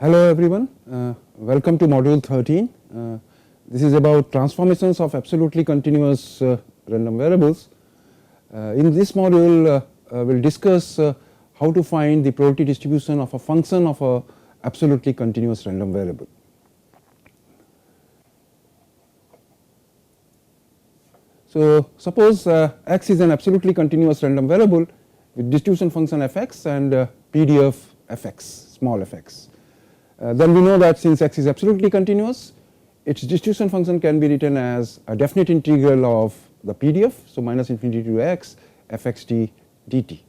Hello everyone, welcome to module 13. This is about transformations of absolutely continuous random variables. In this module we will discuss how to find the probability distribution of a function of a absolutely continuous random variable. So suppose x is an absolutely continuous random variable with distribution function fx and PDF fx, small fx. Then we know that since x is absolutely continuous, its distribution function can be written as a definite integral of the PDF, so minus infinity to x fxt dt.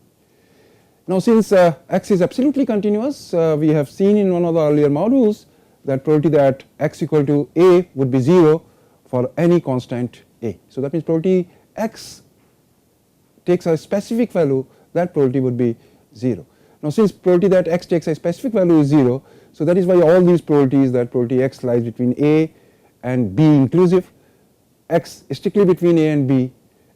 Now since x is absolutely continuous, we have seen in one of the earlier modules that probability that x equal to a would be 0 for any constant a. So that means probability x takes a specific value, that probability would be 0. Now since probability that x takes a specific value is 0, so that is why all these probabilities, that probability x lies between a and b inclusive, x strictly between a and b,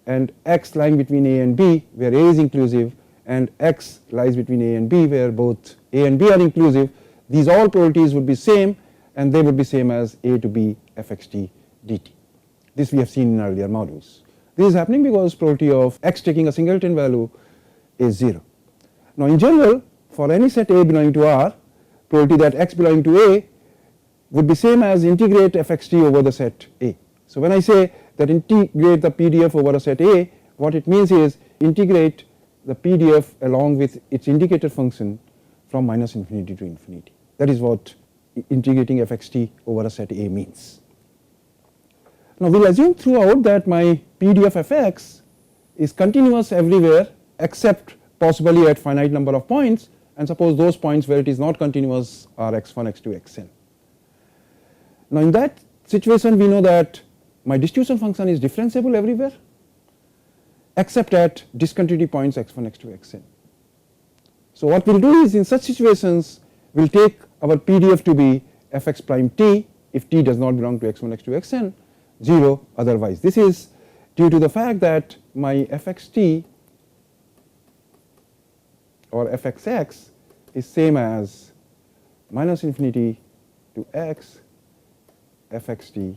and x lying between a and b where a is inclusive, and x lies between a and b where both a and b are inclusive, these all probabilities would be same and they would be same as a to b fxt dt. This we have seen in earlier modules. This is happening because probability of x taking a singleton value is 0. Now in general, for any set a belonging to R, probability that x belonging to a would be same as integrate fxt over the set a. So when I say that integrate the PDF over a set a, what it means is integrate the PDF along with its indicator function from minus infinity to infinity. That is what integrating fxt over a set a means. Now we will assume throughout that my PDF fx is continuous everywhere except possibly at finite number of points, and suppose those points where it is not continuous are x1, x2, xn. Now in that situation we know that my distribution function is differentiable everywhere except at discontinuity points x1, x2, xn. So what we will do is in such situations we will take our PDF to be fx prime t if t does not belong to x1, x2, xn, 0 otherwise. This is due to the fact that my fxt or fxx is same as minus infinity to x fxt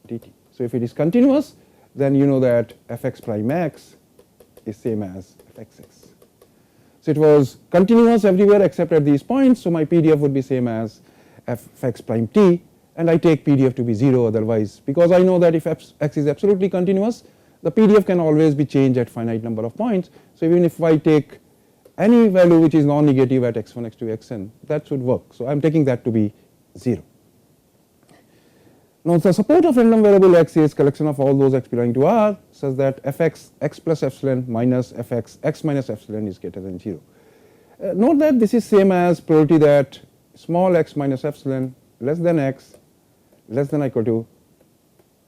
dt. So if it is continuous, then you know that fx prime x is same as fxx. So it was continuous everywhere except at these points, so my PDF would be same as fx prime t, and I take PDF to be 0 otherwise, because I know that if x is absolutely continuous, the PDF can always be changed at finite number of points. So even if I take any value which is non-negative at x1, x2, xn, that should work. So I am taking that to be 0. Now the support of random variable x is collection of all those x belonging to R such that fx x plus epsilon minus fx x minus epsilon is greater than 0. Note that this is same as probability that small x minus epsilon less than x less than or equal to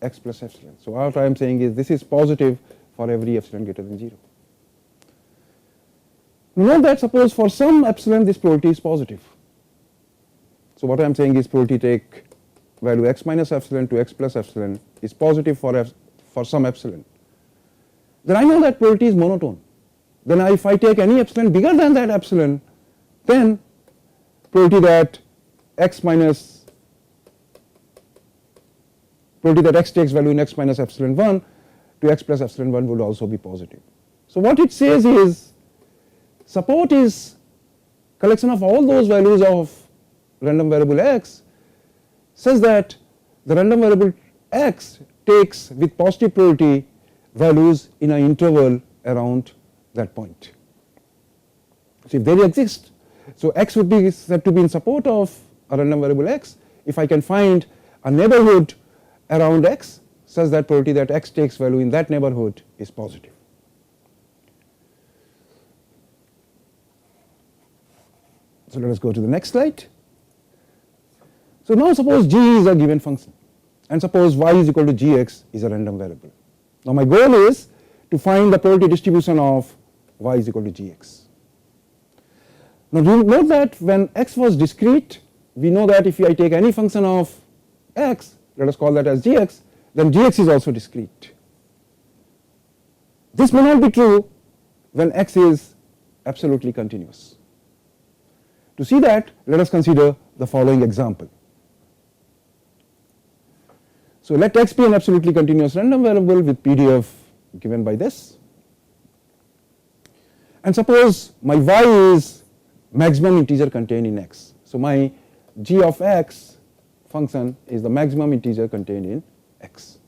x plus epsilon. So what I am saying is this is positive for every epsilon greater than 0. Note that suppose for some epsilon this probability is positive. So what I am saying is probability take value x minus epsilon to x plus epsilon is positive for some epsilon. Then I know that probability is monotone. Then if I take any epsilon bigger than that epsilon, then probability that x takes value in x minus epsilon 1 to x plus epsilon 1 would also be positive. So what it says is support is collection of all those values of random variable x such that the random variable x takes with positive probability values in an interval around that point. So if they exist, so x would be said to be in support of a random variable x if I can find a neighborhood around x such that probability that x takes value in that neighborhood is positive. So let us go to the next slide. So now suppose g is a given function and suppose y is equal to gx is a random variable. Now my goal is to find the probability distribution of y is equal to gx. Now note that when x was discrete, we know that if I take any function of x, let us call that as gx, then gx is also discrete. This may not be true when x is absolutely continuous. To see that, let us consider the following example. So let x be an absolutely continuous random variable with PDF given by this, and suppose my y is maximum integer contained in x. So my g of x function is the maximum integer contained in x.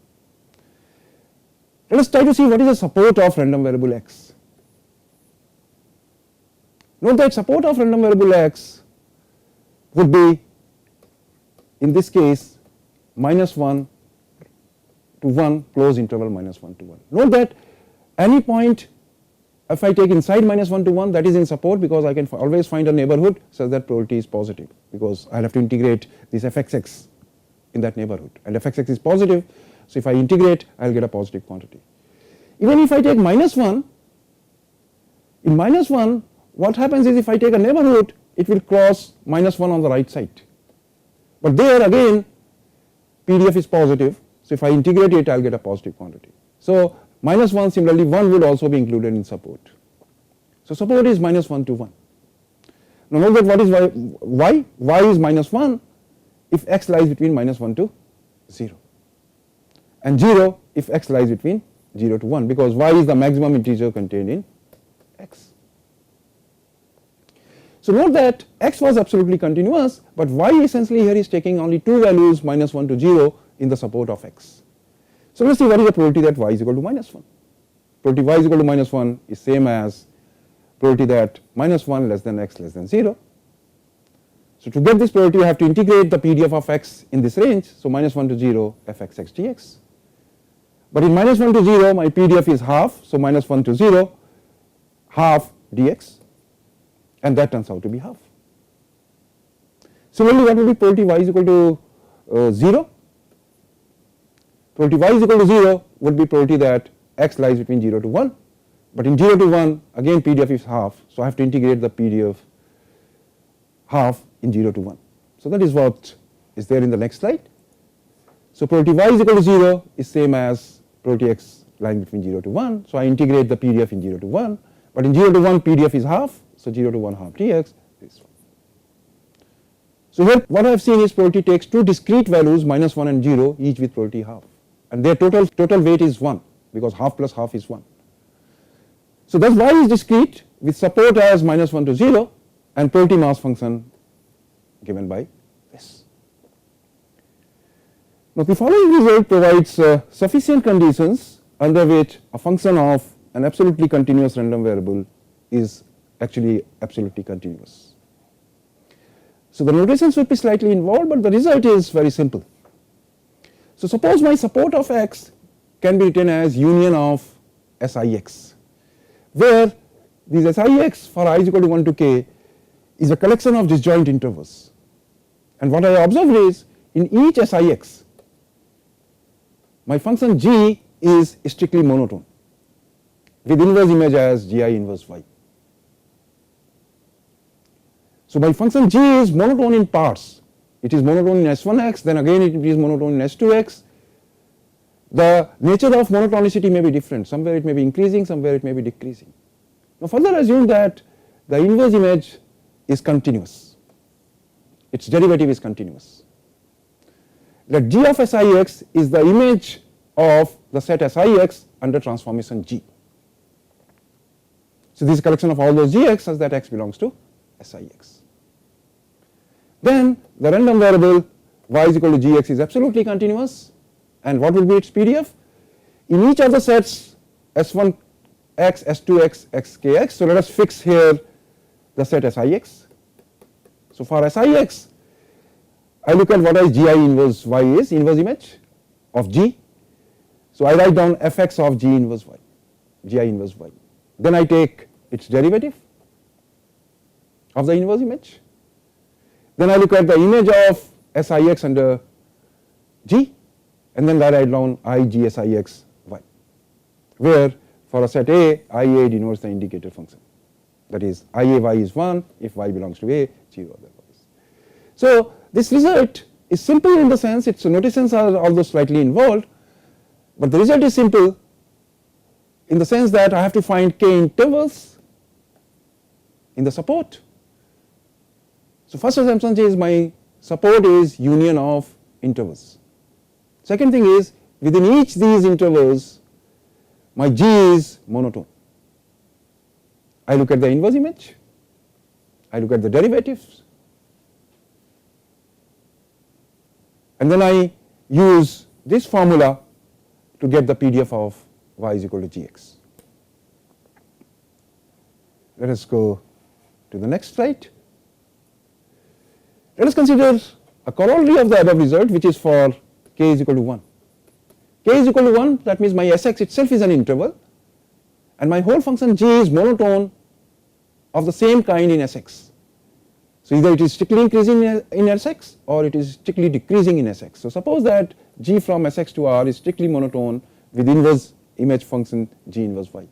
Let us try to see what is the support of random variable x. Note that support of random variable x would be, in this case, -1 to 1 close interval -1 to 1. Note that any point if I take inside -1 to 1, that is in support, because I can always find a neighborhood such that probability is positive, because I will have to integrate this fxx in that neighborhood, and fxx is positive. So if I integrate, I will get a positive quantity. Even if I take -1, in -1 what happens is, if I take a neighborhood, it will cross -1 on the right side, but there again PDF is positive. So if I integrate it, I will get a positive quantity. So -1, similarly 1 would also be included in support. So support is -1 to 1. Now note that what is y? Y is -1 if x lies between -1 to 0, and 0 if x lies between 0 to 1, because y is the maximum integer contained in x. So note that x was absolutely continuous, but y essentially here is taking only two values, -1 to 0, in the support of x. So let us see what is the probability that y is equal to -1. Probability y is equal to -1 is same as probability that -1 less than x less than 0. So to get this probability, I have to integrate the PDF of x in this range. So -1 to 0 fxx dx. But in -1 to 0, my PDF is half. So -1 to 0 half dx, and that turns out to be half. Similarly, what will be probability y is equal to 0? Probability y is equal to 0 would be probability that x lies between 0 to 1, but in 0 to 1 again PDF is half, so I have to integrate the PDF half in 0 to 1. So that is what is there in the next slide. So probability y is equal to 0 is same as probability x lying between 0 to 1, so I integrate the PDF in 0 to 1, but in 0 to 1 PDF is half, so 0 to 1 half dx is 1. So here what I have seen is probability takes two discrete values, -1 and 0, each with probability half, and their total weight is 1, because half plus half is 1. So thus y is discrete with support as -1 to 0 and probability mass function given by this. Now the following result provides sufficient conditions under which a function of an absolutely continuous random variable is actually absolutely continuous. So the notations will be slightly involved, but the result is very simple. So suppose my support of x can be written as union of SIX, where these SIX for I is equal to 1 to k is a collection of disjoint intervals, and what I observed is, in each SIX my function g is strictly monotone with inverse image as gi inverse y. So my function g is monotone in parts. It is monotone in S1x, then again it is monotone in S2x. The nature of monotonicity may be different, somewhere it may be increasing, somewhere it may be decreasing. Now further assume that the inverse image is continuous, its derivative is continuous. That g of SIX is the image of the set SIX under transformation g. So this is a collection of all those gx such that x belongs to SIX. Then the random variable y is equal to gx is absolutely continuous, and what will be its PDF? In each of the sets S1x, S2x, xkx, so let us fix here the set SIX. So for SIX, I look at what is gi inverse y is, inverse image of g. So I write down fx of g inverse y, gi inverse y. Then I take its derivative of the inverse image. Then I look at the image of SIX under g, and then I write down I g SIX y, where for a set A, IA denotes the indicator function. That is, IA y is 1 if y belongs to A, 0 otherwise. So this result is simple in the sense its notations are although slightly involved, but the result is simple in the sense that I have to find k intervals in the support, So first assumption is my support is union of intervals. Second thing is within each these intervals my G is monotone. I look at the inverse image, I look at the derivatives, and then I use this formula to get the PDF of y is equal to gx. Let us go to the next slide. Let us consider a corollary of the above result, which is for k is equal to 1. K is equal to 1, that means my Sx itself is an interval and my whole function g is monotone of the same kind in Sx. So either it is strictly increasing in Sx or it is strictly decreasing in Sx. So suppose that g from Sx to R is strictly monotone with inverse image function g inverse y.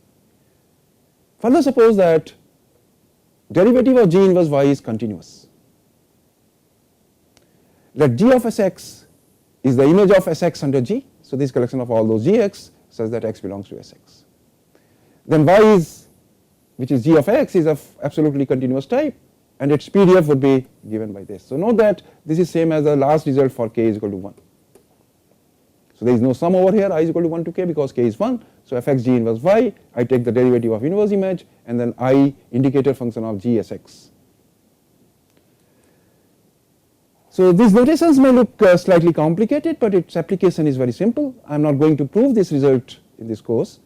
Further suppose that derivative of g inverse y is continuous. Let g of Sx is the image of Sx under G. So this collection of all those Gx such that x belongs to Sx. Then y is, which is g of x, is of absolutely continuous type and its PDF would be given by this. So note that this is same as the last result for k is equal to 1. So there is no sum over here, I is equal to 1 to k because k is 1. So fx g inverse y, I take the derivative of inverse image and then I indicator function of g Sx. So these notations may look slightly complicated, but its application is very simple. I am not going to prove this result in this course,